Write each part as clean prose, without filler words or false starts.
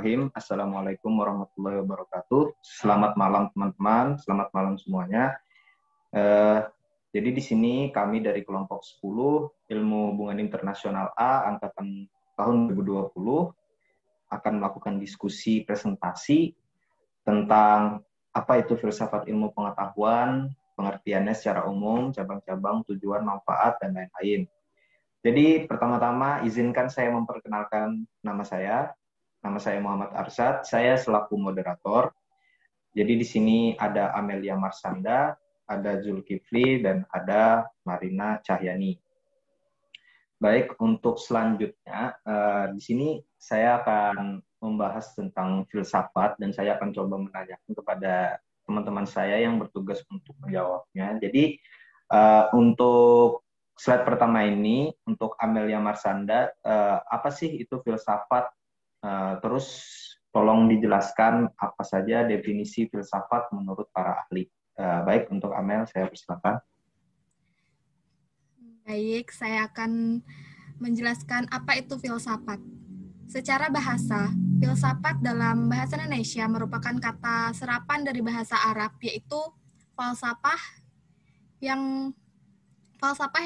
Bismillahirrahmanirrahim. Assalamualaikum warahmatullahi wabarakatuh. Selamat malam teman-teman, selamat malam semuanya. Jadi di sini kami dari kelompok 10 Ilmu Hubungan Internasional A angkatan tahun 2020 akan melakukan diskusi presentasi tentang apa itu filsafat ilmu pengetahuan, pengertiannya secara umum, cabang-cabang, tujuan, manfaat, dan lain-lain. Jadi pertama-tama izinkan saya memperkenalkan nama saya. Nama saya Muhammad Arsyad, saya selaku moderator. Jadi di sini ada Amelia Marsanda, ada Zulkifli, dan ada Marina Cahyani. Baik, untuk selanjutnya, di sini saya akan membahas tentang filsafat, dan saya akan coba menanyakan kepada teman-teman saya yang bertugas untuk menjawabnya. Jadi untuk slide pertama ini, untuk Amelia Marsanda, apa sih itu filsafat? Terus tolong dijelaskan apa saja definisi filsafat menurut para ahli. Baik, untuk Amel saya persilakan. Baik, saya akan menjelaskan apa itu filsafat. Secara bahasa, filsafat dalam bahasa Indonesia merupakan kata serapan dari bahasa Arab, yaitu falsafah yang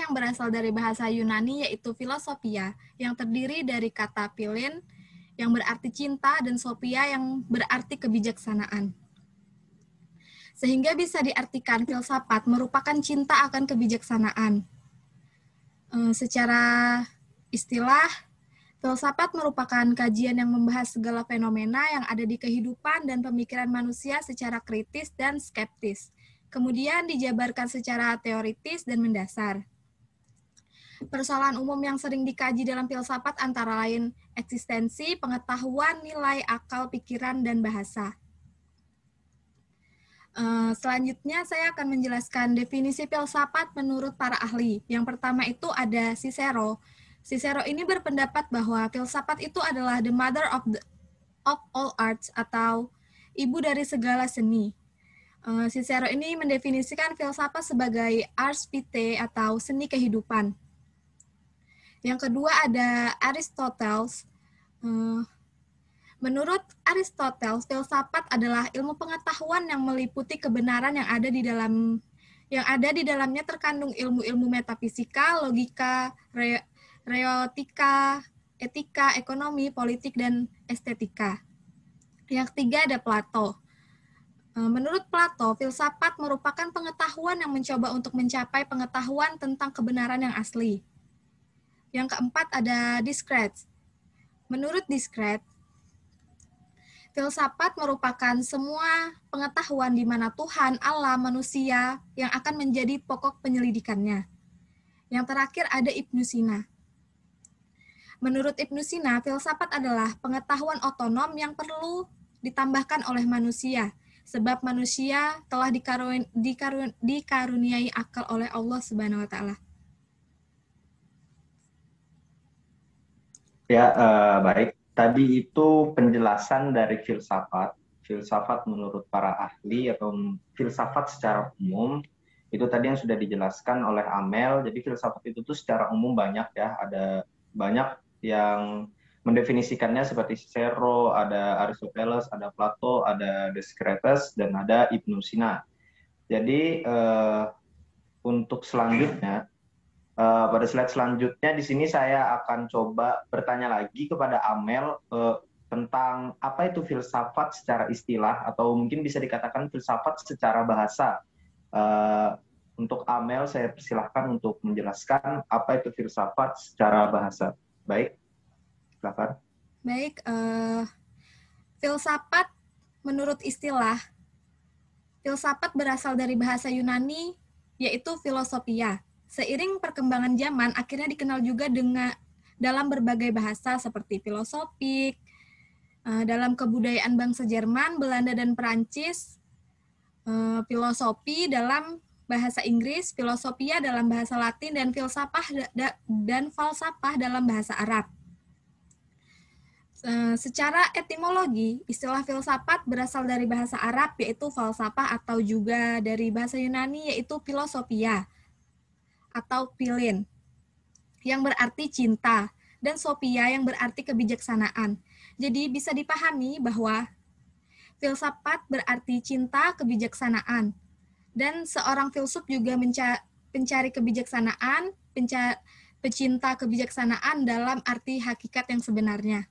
berasal dari bahasa Yunani, yaitu filosofia, yang terdiri dari kata philin, yang berarti cinta, dan sophia yang berarti kebijaksanaan. Sehingga bisa diartikan filsafat merupakan cinta akan kebijaksanaan. Secara istilah, filsafat merupakan kajian yang membahas segala fenomena yang ada di kehidupan dan pemikiran manusia secara kritis dan skeptis. Kemudian dijabarkan secara teoritis dan mendasar. Persoalan umum yang sering dikaji dalam filsafat antara lain eksistensi, pengetahuan, nilai, akal, pikiran, dan bahasa. Selanjutnya saya akan menjelaskan definisi filsafat menurut para ahli. Yang pertama itu ada Cicero. Cicero ini berpendapat bahwa filsafat itu adalah the mother of all arts, atau ibu dari segala seni. Cicero ini mendefinisikan filsafat sebagai ars vitae atau seni kehidupan. Yang kedua ada Aristoteles. Menurut Aristoteles, filsafat adalah ilmu pengetahuan yang meliputi kebenaran yang ada di dalamnya terkandung ilmu-ilmu metafisika, logika, reotika, etika, ekonomi, politik, dan estetika. Yang ketiga ada Plato. Menurut Plato, filsafat merupakan pengetahuan yang mencoba untuk mencapai pengetahuan tentang kebenaran yang asli. Yang keempat ada Descartes. Menurut Descartes, filsafat merupakan semua pengetahuan di mana Tuhan, Allah, manusia yang akan menjadi pokok penyelidikannya. Yang terakhir ada Ibnu Sina. Menurut Ibnu Sina, filsafat adalah pengetahuan otonom yang perlu ditambahkan oleh manusia, sebab manusia telah dikaruniai akal oleh Allah Subhanahu wa Ta'ala. Ya, baik. Tadi itu penjelasan dari filsafat. Filsafat menurut para ahli atau filsafat secara umum. Itu tadi yang sudah dijelaskan oleh Amel. Jadi filsafat itu tuh secara umum banyak ya. Ada banyak yang mendefinisikannya seperti Cicero, ada Aristoteles, ada Plato, ada Descartes, dan ada Ibnu Sina. Jadi untuk selanjutnya, pada slide selanjutnya di sini saya akan coba bertanya lagi kepada Amel tentang apa itu filsafat secara istilah, atau mungkin bisa dikatakan filsafat secara bahasa. Untuk Amel saya persilahkan untuk menjelaskan apa itu filsafat secara bahasa. Baik, silakan. Baik, filsafat menurut istilah, filsafat berasal dari bahasa Yunani, yaitu filosofia. Seiring perkembangan zaman, akhirnya dikenal juga dalam berbagai bahasa seperti filosofik, dalam kebudayaan bangsa Jerman, Belanda, dan Perancis, filosofi dalam bahasa Inggris, filosofia dalam bahasa Latin, dan falsafah dalam bahasa Arab. Secara etimologi, istilah filsafat berasal dari bahasa Arab, yaitu falsafah, atau juga dari bahasa Yunani, yaitu filosofia atau philin, yang berarti cinta. dan Sophia yang berarti kebijaksanaan. Jadi bisa dipahami bahwa filsafat berarti cinta kebijaksanaan. Dan seorang filsuf juga pencari kebijaksanaan, pecinta kebijaksanaan dalam arti hakikat yang sebenarnya.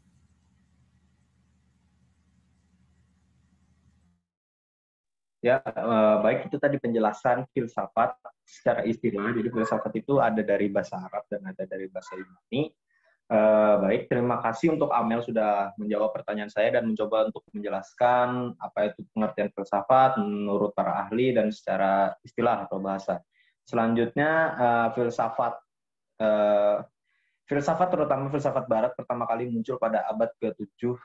Ya, baik, itu tadi penjelasan filsafat secara istilah. Jadi filsafat itu ada dari bahasa Arab dan ada dari bahasa Yunani. Baik, terima kasih untuk Amel sudah menjawab pertanyaan saya dan mencoba untuk menjelaskan apa itu pengertian filsafat menurut para ahli dan secara istilah atau bahasa. Selanjutnya, filsafat terutama filsafat Barat pertama kali muncul pada abad ke-7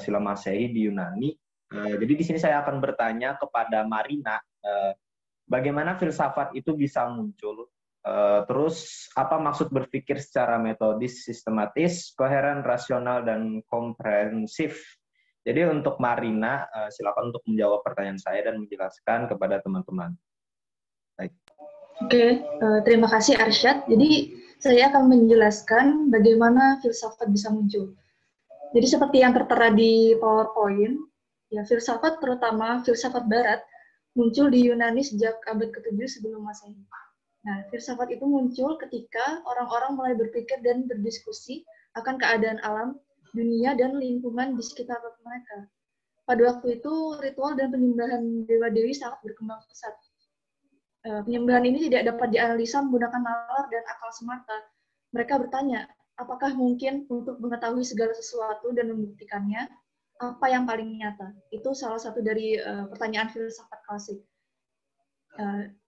Silam Masehi di Yunani. Jadi di sini saya akan bertanya kepada Marina, bagaimana filsafat itu bisa muncul? Terus apa maksud berpikir secara metodis, sistematis, koheren, rasional, dan komprehensif? Jadi untuk Marina, silakan untuk menjawab pertanyaan saya dan menjelaskan kepada teman-teman. Baik. Oke, terima kasih Arsyad. Jadi saya akan menjelaskan bagaimana filsafat bisa muncul. Jadi seperti yang tertera di PowerPoint, ya filsafat terutama filsafat Barat muncul di Yunani sejak abad ke-7 sebelum Masehi. Nah, filsafat itu muncul ketika orang-orang mulai berpikir dan berdiskusi akan keadaan alam, dunia, dan lingkungan di sekitar mereka. Pada waktu itu, ritual dan penyembahan dewa-dewi sangat berkembang pesat. Penyembahan ini tidak dapat dianalisa menggunakan nalar dan akal semata. Mereka bertanya, apakah mungkin untuk mengetahui segala sesuatu dan membuktikannya, apa yang paling nyata? Itu salah satu dari pertanyaan filsafat klasik.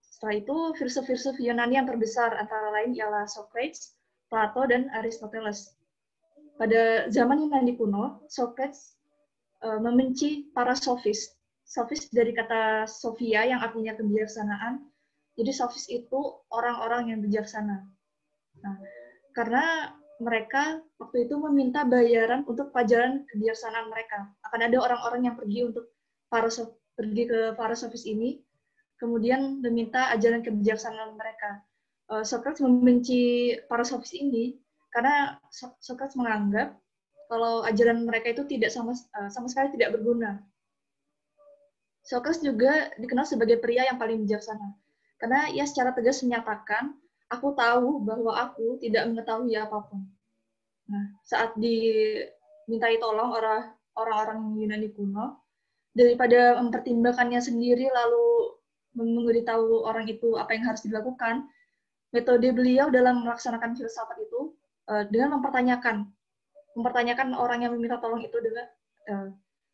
Setelah itu, filsuf-filsuf Yunani yang terbesar antara lain ialah Socrates, Plato, dan Aristoteles. Pada zaman Yunani kuno, Socrates membenci para sofis. Sofis dari kata Sophia yang artinya kebijaksanaan. Jadi sofis itu orang-orang yang bijaksana. Nah, karena mereka waktu itu meminta bayaran untuk pelajaran kebijaksanaan mereka. Akan ada orang-orang yang pergi ke para sofis ini, kemudian meminta ajaran kebijaksanaan mereka. Socrates membenci para sofis ini karena Socrates menganggap kalau ajaran mereka itu tidak sama sekali tidak berguna. Socrates juga dikenal sebagai pria yang paling bijaksana. Karena ia secara tegas menyatakan, aku tahu bahwa aku tidak mengetahui apapun. Nah, saat dimintai tolong orang-orang Yunani kuno, daripada mempertimbangkannya sendiri lalu memberitahu orang itu apa yang harus dilakukan, metode beliau dalam melaksanakan filsafat itu dengan mempertanyakan orang yang meminta tolong itu dengan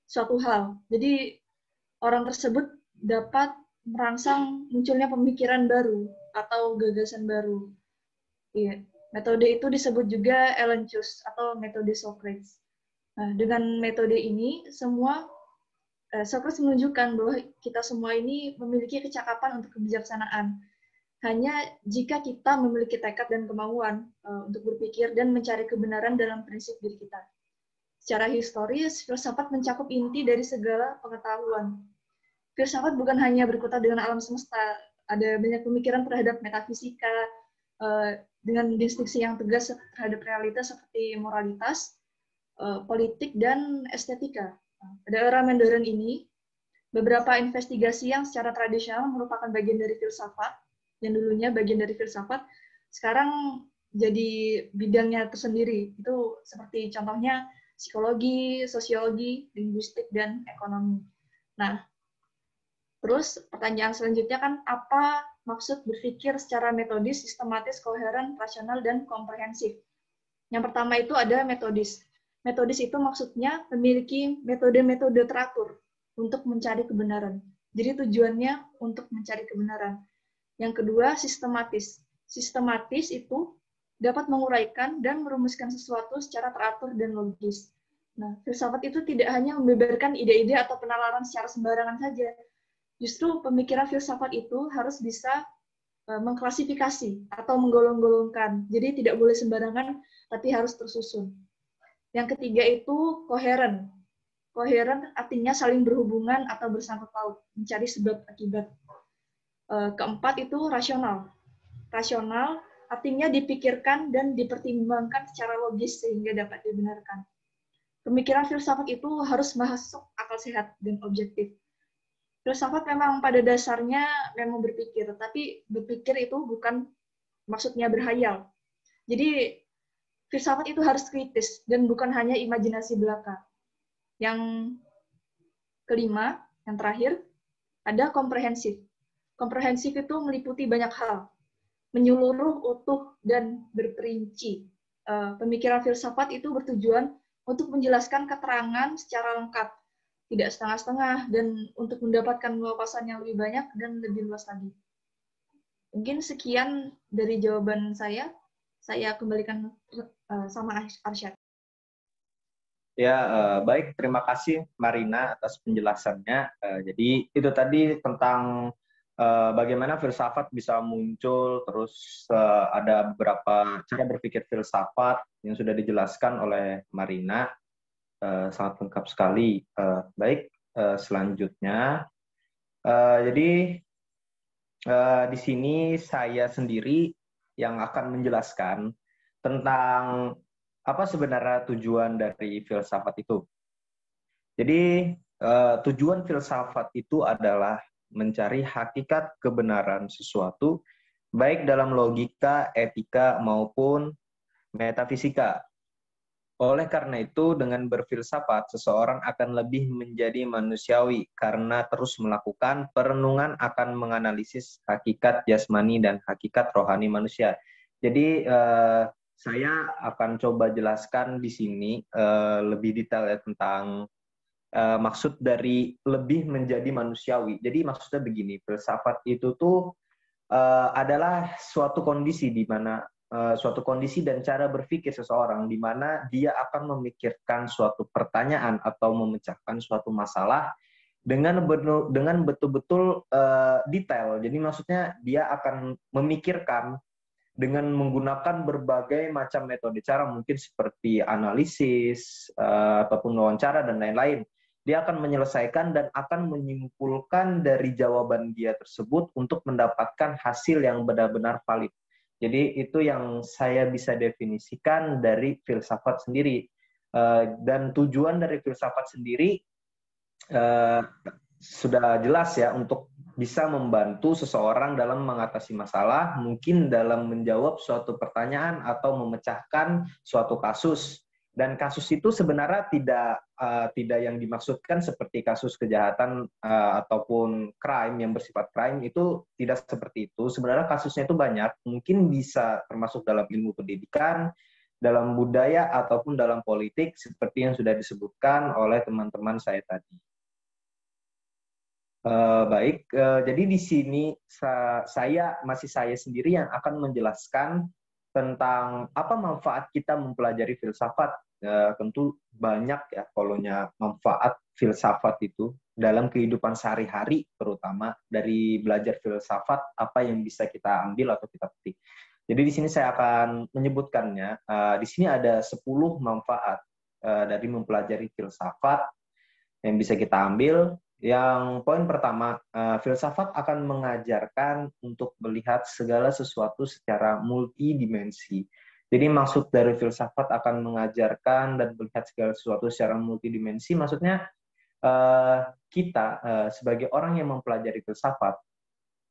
suatu hal. Jadi orang tersebut dapat merangsang munculnya pemikiran baru atau gagasan baru. Iya. Metode itu disebut juga Elenchus atau metode Socrates. Nah, dengan metode ini Socrates menunjukkan bahwa kita semua ini memiliki kecakapan untuk kebijaksanaan. Hanya jika kita memiliki tekad dan kemauan untuk berpikir dan mencari kebenaran dalam prinsip diri kita. Secara historis, filsafat mencakup inti dari segala pengetahuan. Filsafat bukan hanya berkutat dengan alam semesta, ada banyak pemikiran terhadap metafisika, dengan distinksi yang tegas terhadap realitas seperti moralitas, politik, dan estetika. Pada era modern ini, beberapa investigasi yang secara tradisional merupakan bagian dari filsafat, yang dulunya bagian dari filsafat, sekarang jadi bidangnya tersendiri. Itu seperti contohnya psikologi, sosiologi, linguistik, dan ekonomi. Nah, terus pertanyaan selanjutnya kan apa maksud berpikir secara metodis, sistematis, koheren, rasional, dan komprehensif? Yang pertama itu ada metodis. Metodis itu maksudnya memiliki metode-metode teratur untuk mencari kebenaran. Jadi tujuannya untuk mencari kebenaran. Yang kedua, sistematis. Sistematis itu dapat menguraikan dan merumuskan sesuatu secara teratur dan logis. Nah, filsafat itu tidak hanya membeberkan ide-ide atau penalaran secara sembarangan saja. Justru pemikiran filsafat itu harus bisa mengklasifikasi atau menggolong-golongkan. Jadi tidak boleh sembarangan, tapi harus tersusun. Yang ketiga itu koheren. Koheren artinya saling berhubungan atau bersangkut paut, mencari sebab akibat. Keempat itu rasional. Rasional artinya dipikirkan dan dipertimbangkan secara logis sehingga dapat dibenarkan. Pemikiran filsafat itu harus masuk akal sehat dan objektif. Filsafat memang pada dasarnya memang berpikir, tapi berpikir itu bukan maksudnya berhayal. Jadi filsafat itu harus kritis dan bukan hanya imajinasi belaka. Yang kelima, yang terakhir, ada komprehensif. Komprehensif itu meliputi banyak hal, menyeluruh, utuh, dan berperinci. Pemikiran filsafat itu bertujuan untuk menjelaskan keterangan secara lengkap, tidak setengah-setengah, dan untuk mendapatkan wawasan yang lebih banyak dan lebih luas lagi. Mungkin sekian dari jawaban saya kembalikan sama Arsyad. Ya, baik. Terima kasih Marina atas penjelasannya. Jadi itu tadi tentang bagaimana filsafat bisa muncul, terus ada beberapa cara berpikir filsafat yang sudah dijelaskan oleh Marina. Sangat lengkap sekali. Baik, selanjutnya. Jadi di sini saya sendiri yang akan menjelaskan tentang apa sebenarnya tujuan dari filsafat itu. Jadi tujuan filsafat itu adalah mencari hakikat kebenaran sesuatu, baik dalam logika, etika, maupun metafisika. Oleh karena itu, dengan berfilsafat, seseorang akan lebih menjadi manusiawi karena terus melakukan perenungan akan menganalisis hakikat jasmani dan hakikat rohani manusia. Jadi, saya akan coba jelaskan di sini lebih detail ya tentang maksud dari lebih menjadi manusiawi. Jadi maksudnya begini, filsafat itu tuh adalah suatu kondisi di mana suatu kondisi dan cara berpikir seseorang di mana dia akan memikirkan suatu pertanyaan atau memecahkan suatu masalah dengan betul-betul detail. Jadi maksudnya dia akan memikirkan dengan menggunakan berbagai macam metode cara, mungkin seperti analisis ataupun wawancara dan lain-lain. Dia akan menyelesaikan dan akan menyimpulkan dari jawaban dia tersebut untuk mendapatkan hasil yang benar-benar valid. Jadi itu yang saya bisa definisikan dari filsafat sendiri. Dan tujuan dari filsafat sendiri sudah jelas ya, untuk bisa membantu seseorang dalam mengatasi masalah, mungkin dalam menjawab suatu pertanyaan atau memecahkan suatu kasus. Dan kasus itu sebenarnya tidak yang dimaksudkan seperti kasus kejahatan ataupun crime yang bersifat crime, itu tidak seperti itu. Sebenarnya kasusnya itu banyak, mungkin bisa termasuk dalam ilmu pendidikan, dalam budaya, ataupun dalam politik seperti yang sudah disebutkan oleh teman-teman saya tadi. Baik, jadi di sini saya sendiri yang akan menjelaskan tentang apa manfaat kita mempelajari filsafat. Tentu banyak ya kolonya manfaat filsafat itu dalam kehidupan sehari-hari, terutama dari belajar filsafat apa yang bisa kita ambil atau kita petik. Jadi di sini saya akan menyebutkannya. Di sini ada 10 manfaat dari mempelajari filsafat yang bisa kita ambil. Yang poin pertama, filsafat akan mengajarkan untuk melihat segala sesuatu secara multidimensi. Jadi maksud dari filsafat akan mengajarkan dan melihat segala sesuatu secara multidimensi, maksudnya kita sebagai orang yang mempelajari filsafat,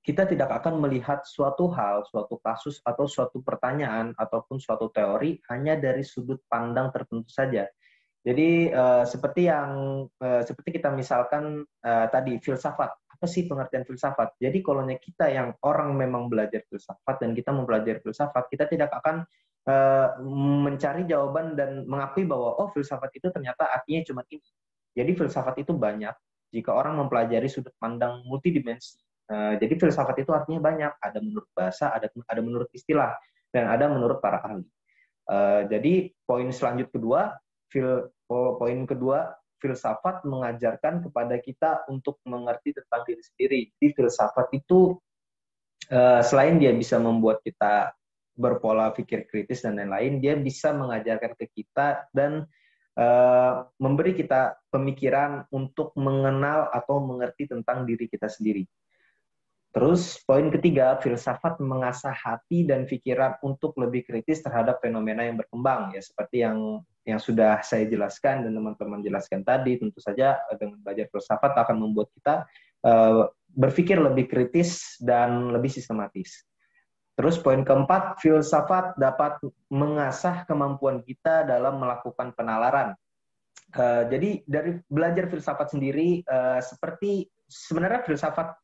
kita tidak akan melihat suatu hal, suatu kasus, atau suatu pertanyaan, ataupun suatu teori hanya dari sudut pandang tertentu saja. Jadi seperti kita misalkan tadi filsafat, apa sih pengertian filsafat? Jadi kalau kita yang orang memang belajar filsafat dan kita mempelajari filsafat, kita tidak akan mencari jawaban dan mengakui bahwa oh filsafat itu ternyata artinya cuma ini. Jadi filsafat itu banyak jika orang mempelajari sudut pandang multidimensi. Jadi filsafat itu artinya banyak, ada menurut bahasa, ada menurut istilah, dan ada menurut para ahli. Jadi poin kedua, filsafat mengajarkan kepada kita untuk mengerti tentang diri sendiri. Jadi filsafat itu selain dia bisa membuat kita berpola pikir kritis dan lain-lain, dia bisa mengajarkan ke kita dan memberi kita pemikiran untuk mengenal atau mengerti tentang diri kita sendiri. Terus poin ketiga, filsafat mengasah hati dan pikiran untuk lebih kritis terhadap fenomena yang berkembang. Ya seperti yang sudah saya jelaskan dan teman-teman jelaskan tadi, tentu saja dengan belajar filsafat akan membuat kita berpikir lebih kritis dan lebih sistematis. Terus poin keempat, filsafat dapat mengasah kemampuan kita dalam melakukan penalaran. Jadi dari belajar filsafat sendiri, seperti sebenarnya filsafat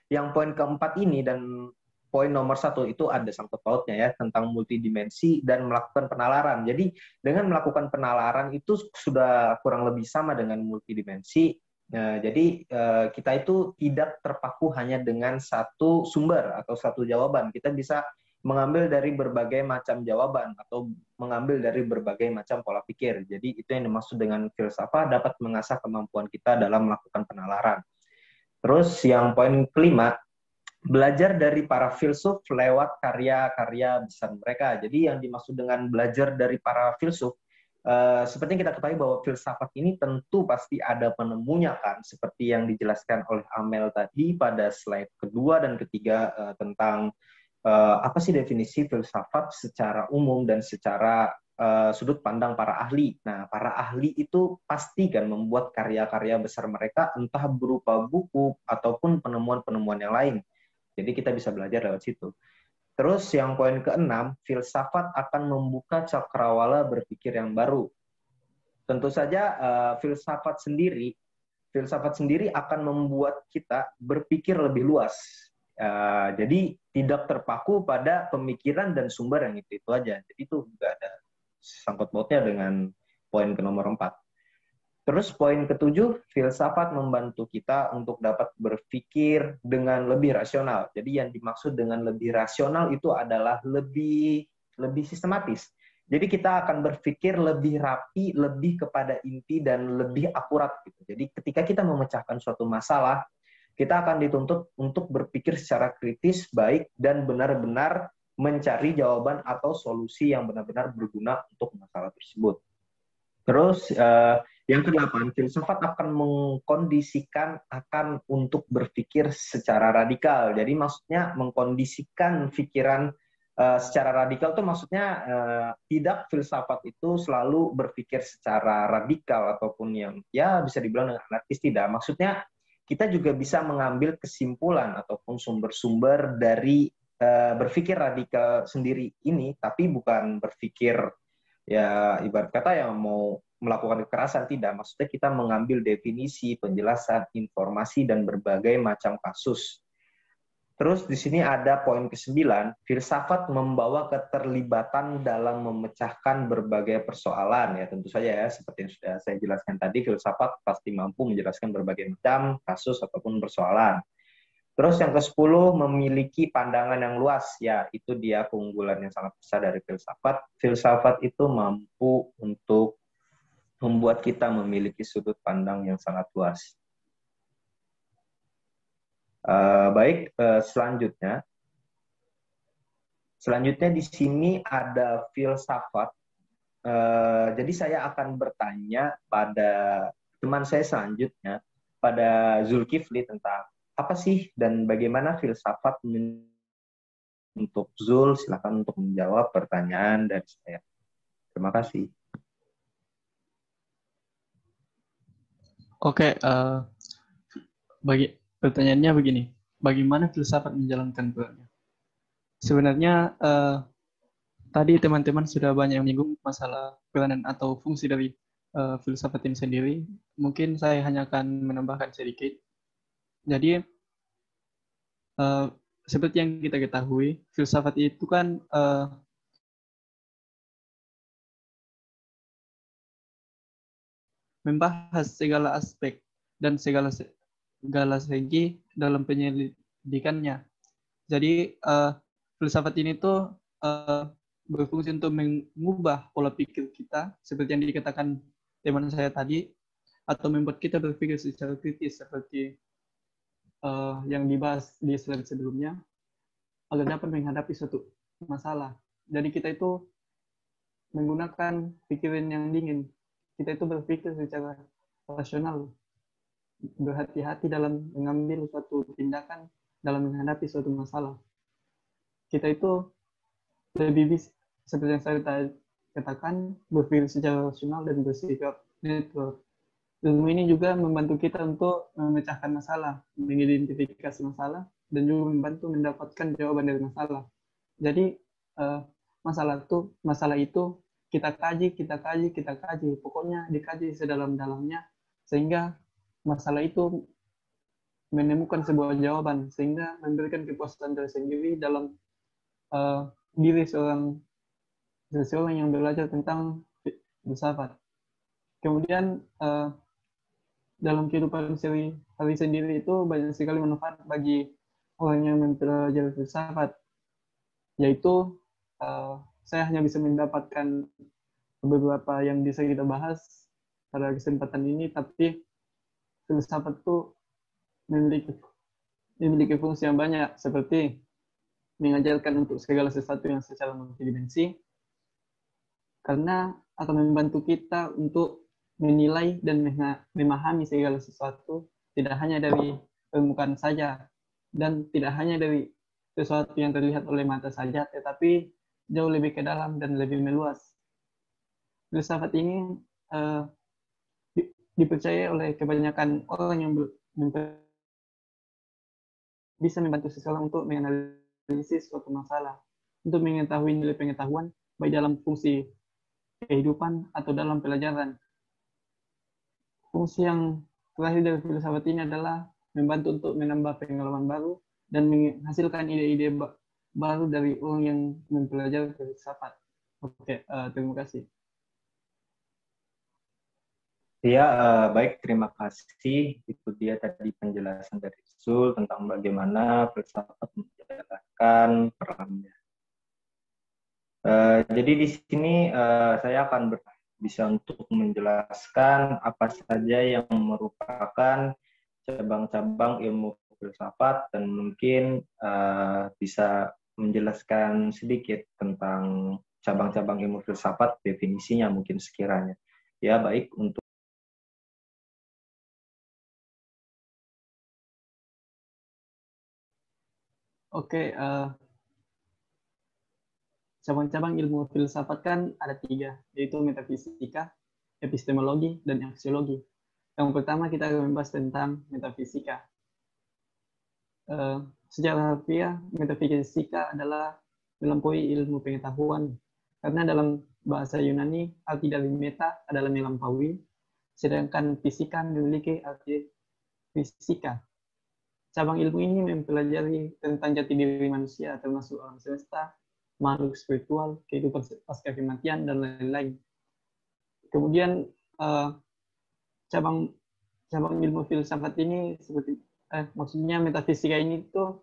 yang poin keempat ini dan poin nomor 1 itu ada sangkut pautnya ya, tentang multidimensi dan melakukan penalaran. Jadi dengan melakukan penalaran itu sudah kurang lebih sama dengan multidimensi. Jadi kita itu tidak terpaku hanya dengan satu sumber atau satu jawaban. Kita bisa mengambil dari berbagai macam jawaban atau mengambil dari berbagai macam pola pikir. Jadi itu yang dimaksud dengan filsafat dapat mengasah kemampuan kita dalam melakukan penalaran. Terus yang poin kelima, belajar dari para filsuf lewat karya-karya besar mereka. Jadi yang dimaksud dengan belajar dari para filsuf, seperti yang kita ketahui bahwa filsafat ini tentu pasti ada penemunya kan, seperti yang dijelaskan oleh Amel tadi pada slide kedua dan ketiga tentang apa sih definisi filsafat secara umum dan secara sudut pandang para ahli. Nah, para ahli itu pasti kan membuat karya-karya besar mereka entah berupa buku ataupun penemuan-penemuan yang lain. Jadi kita bisa belajar lewat situ. Terus yang poin keenam, filsafat akan membuka cakrawala berpikir yang baru. Tentu saja filsafat sendiri akan membuat kita berpikir lebih luas. Jadi tidak terpaku pada pemikiran dan sumber yang itu aja. Jadi itu juga ada sangkut pautnya dengan poin ke nomor 4. Terus poin ketujuh, filsafat membantu kita untuk dapat berpikir dengan lebih rasional. Jadi yang dimaksud dengan lebih rasional itu adalah lebih sistematis. Jadi kita akan berpikir lebih rapi, lebih kepada inti dan lebih akurat gitu. Jadi ketika kita memecahkan suatu masalah, kita akan dituntut untuk berpikir secara kritis, baik dan benar-benar mencari jawaban atau solusi yang benar-benar berguna untuk masalah tersebut. Terus yang kedelapan, filsafat akan mengkondisikan akan untuk berpikir secara radikal. Jadi maksudnya mengkondisikan pikiran secara radikal itu maksudnya tidak filsafat itu selalu berpikir secara radikal ataupun yang ya bisa dibilang dengan anarkis, tidak. Maksudnya kita juga bisa mengambil kesimpulan ataupun sumber-sumber dari berpikir radikal sendiri ini, tapi bukan berpikir ya ibarat kata yang mau melakukan kekerasan, tidak. Maksudnya kita mengambil definisi, penjelasan, informasi, dan berbagai macam kasus. Terus di sini ada poin ke-9, filsafat membawa keterlibatan dalam memecahkan berbagai persoalan. Ya tentu saja ya, seperti yang sudah saya jelaskan tadi, filsafat pasti mampu menjelaskan berbagai macam kasus ataupun persoalan. Terus yang ke-10, memiliki pandangan yang luas. Ya, itu dia keunggulan yang sangat besar dari filsafat. Filsafat itu mampu untuk membuat kita memiliki sudut pandang yang sangat luas. Baik, selanjutnya. Selanjutnya di sini ada filsafat. Jadi saya akan bertanya pada teman saya selanjutnya, pada Zulkifli, tentang apa sih dan bagaimana filsafat. Untuk Zul, silakan untuk menjawab pertanyaan dari saya. Terima kasih. Oke, pertanyaannya begini, bagaimana filsafat menjalankan perannya? Sebenarnya tadi teman-teman sudah banyak menyinggung masalah peranan atau fungsi dari filsafat ini sendiri. Mungkin saya hanya akan menambahkan sedikit. Jadi seperti yang kita ketahui, filsafat itu kan membahas segala aspek dan segala segi dalam penyelidikannya. Jadi filsafat ini tuh berfungsi untuk mengubah pola pikir kita, seperti yang dikatakan teman saya tadi, atau membuat kita berpikir secara kritis seperti yang dibahas di slide sebelumnya, agar dapat menghadapi suatu masalah. Jadi kita itu menggunakan pikiran yang dingin. Kita itu berpikir secara rasional, berhati-hati dalam mengambil suatu tindakan dalam menghadapi suatu masalah. Kita itu lebih bisa, seperti yang saya katakan, berpikir secara rasional dan bersikap netral. Ilmu ini juga membantu kita untuk memecahkan masalah, mengidentifikasi masalah, dan juga membantu mendapatkan jawaban dari masalah. Jadi masalah itu kita kaji, pokoknya dikaji sedalam-dalamnya sehingga masalah itu menemukan sebuah jawaban sehingga memberikan kepuasan tersendiri dalam diri seseorang yang belajar tentang filsafat. Kemudian dalam kehidupan sehari-hari sendiri itu banyak sekali manfaat bagi orang yang mempelajari filsafat, yaitu saya hanya bisa mendapatkan beberapa yang bisa kita bahas pada kesempatan ini, tapi filsafat itu memiliki fungsi yang banyak, seperti mengajarkan untuk segala sesuatu yang secara multidimensi, karena akan membantu kita untuk menilai dan memahami segala sesuatu, tidak hanya dari permukaan saja, dan tidak hanya dari sesuatu yang terlihat oleh mata saja, tetapi jauh lebih ke dalam dan lebih meluas. Filsafat ini dipercaya oleh kebanyakan orang yang bisa membantu seseorang untuk menganalisis suatu masalah, untuk mengetahui nilai pengetahuan, baik dalam fungsi kehidupan atau dalam pelajaran. Fungsi yang terakhir dari filsafat ini adalah membantu untuk menambah pengalaman baru dan menghasilkan ide-ide baru dari orang yang mempelajari filsafat. Oke, terima kasih. Ya, baik, terima kasih. Itu dia tadi penjelasan dari Zul tentang bagaimana filsafat menjalankan perannya. Jadi di sini saya akan bisa untuk menjelaskan apa saja yang merupakan cabang-cabang ilmu filsafat dan mungkin bisa menjelaskan sedikit tentang cabang-cabang ilmu filsafat, definisinya mungkin sekiranya. Ya, baik, untuk Oke, cabang-cabang ilmu filsafat kan ada 3, yaitu metafisika, epistemologi, dan aksiologi. Yang pertama kita akan membahas tentang metafisika. Secara harfiah, metafisika adalah melampaui ilmu pengetahuan, karena dalam bahasa Yunani arti dari meta adalah melampaui, sedangkan fisika memiliki arti fisika. Cabang ilmu ini mempelajari tentang jati diri manusia, termasuk alam semesta, makhluk spiritual, kehidupan pasca kematian, dan lain-lain. Kemudian cabang ilmu filsafat ini maksudnya metafisika ini tuh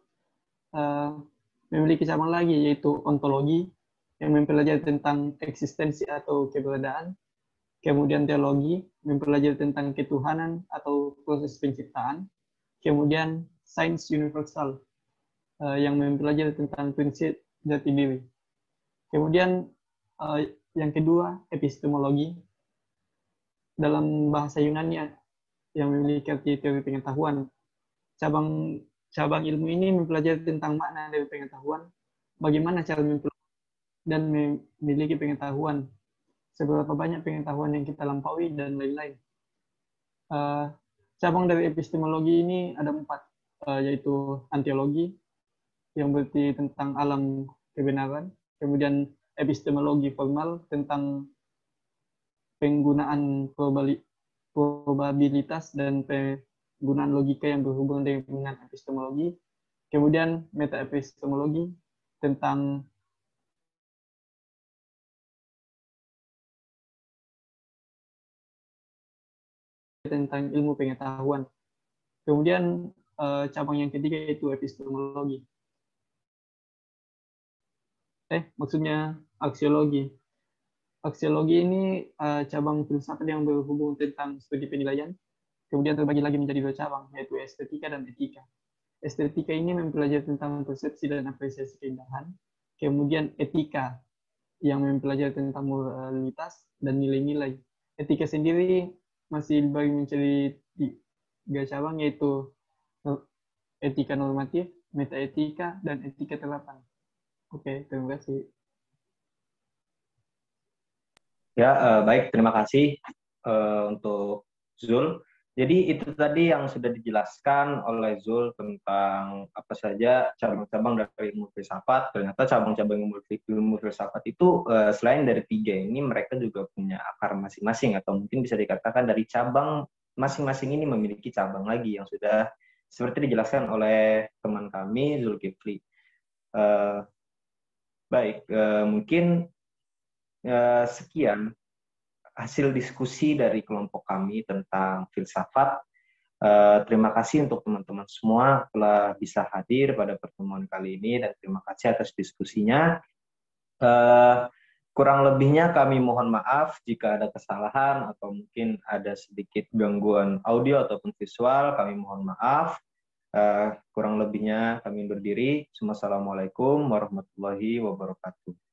memiliki cabang lagi, yaitu ontologi yang mempelajari tentang eksistensi atau keberadaan. Kemudian teologi mempelajari tentang ketuhanan atau proses penciptaan. Kemudian sains universal yang mempelajari tentang prinsip jati diri. Kemudian yang kedua, epistemologi. Dalam bahasa Yunani yang memiliki arti teori pengetahuan. Cabang ilmu ini mempelajari tentang makna dari pengetahuan, bagaimana cara mempelajari dan memiliki pengetahuan, seberapa banyak pengetahuan yang kita lampaui, dan lain-lain. Cabang dari epistemologi ini ada 4, yaitu antiologi, yang berarti tentang alam kebenaran. Kemudian epistemologi formal tentang penggunaan probabilitas dan penggunaan logika yang berhubungan dengan epistemologi. Kemudian metaepistemologi tentang ilmu pengetahuan. Kemudian cabang yang ketiga yaitu epistemologi. Maksudnya aksiologi. Aksiologi ini cabang filsafat yang berhubungan tentang studi penilaian. Kemudian terbagi lagi menjadi 2 cabang, yaitu estetika dan etika. Estetika ini mempelajari tentang persepsi dan apresiasi keindahan. Kemudian etika yang mempelajari tentang moralitas dan nilai-nilai. Etika sendiri masih dibagi menjadi 3 cabang, yaitu etika normatif, metaetika, dan etika 8. Oke, terima kasih. Ya, baik, terima kasih untuk Zul. Jadi itu tadi yang sudah dijelaskan oleh Zul tentang apa saja cabang-cabang dari ilmu filsafat. Ternyata cabang-cabang ilmu filsafat itu selain dari 3 ini, mereka juga punya akar masing-masing, atau mungkin bisa dikatakan dari cabang masing-masing ini memiliki cabang lagi yang sudah seperti dijelaskan oleh teman kami Zulkifli. Baik, mungkin sekian hasil diskusi dari kelompok kami tentang filsafat. Terima kasih untuk teman-teman semua telah bisa hadir pada pertemuan kali ini, dan terima kasih atas diskusinya. Kurang lebihnya kami mohon maaf jika ada kesalahan atau mungkin ada sedikit gangguan audio ataupun visual, kami mohon maaf. Kurang lebihnya kami berdiri. Assalamualaikum warahmatullahi wabarakatuh.